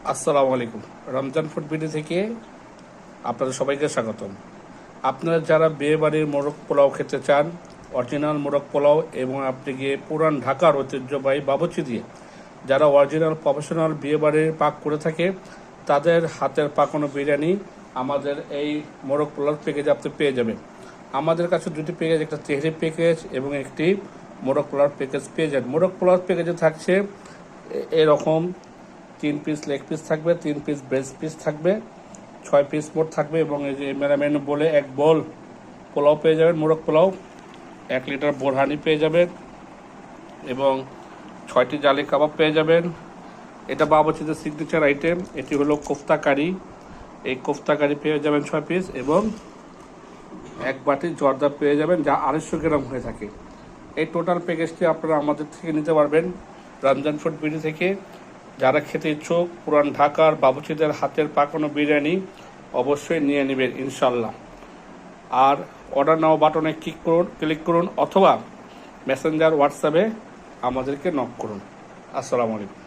আসসালামু আলাইকুম। Ramzan food BD থেকে আপনাদের সবাইকে স্বাগতম। আপনারা যারা বিয়ে বাড়ির মোরগ পোলাও খেতে চান, অরিজিনাল মোরগ পোলাও, এবং আপনি গিয়ে পুরান ঢাকার ঐতিহ্যবাহী বাবুর্চি দিয়ে যারা অরিজিনাল প্রফেশনাল বিয়ে বাড়ির পাক করে থাকে, তাদের হাতের পাকানো বিরিয়ানি আমাদের এই মোরগ পোলাও প্যাকেজে আপনি পেয়ে যাবেন। আমাদের কাছে দুটি প্যাকেজ, একটা তেহরি প্যাকেজ এবং একটি মোরগ পোলাও প্যাকেজ পেয়ে যাবেন। মোরগ পোলাও প্যাকেজে থাকছে এরকম 3 পিস লেগ পিস থাকবে, 3 পিস ব্রেস্ট পিস থাকবে, 6 পিস মোট থাকবে, এবং এই যে মেরামেন বলে এক বোল পোলাও পেয়ে যাবেন, মোরগ পোলাও 1 লিটার বোরহানি পেয়ে যাবেন, এবং 6টি জালি কাবাব পেয়ে যাবেন। এটা বাবুর্চিদের সিগনেচার আইটেম। এটি হলো কোফতা কারি। এই কোফতা কারি পেয়ে যাবেন 6 পিস, এবং 1 বাটি জর্দা পেয়ে যাবেন, যা 250 গ্রাম হয়ে থাকে। এই টোটাল প্যাকেজটি আপনারা আমাদের থেকে নিতে পারবেন, রমজান ফুড বিডি থেকে। যারা খেতে ইচ্ছুক পুরান ঢাকার বাবুর্চিদের হাতের পাকানো বিরিয়ানি অবশ্যই নিয়ে নেবেন ইনশাল্লাহ। আর অর্ডার নাও বাটনে ক্লিক করুন অথবা মেসেঞ্জার হোয়াটসঅ্যাপে আমাদেরকে নক করুন। আসসালামু আলাইকুম।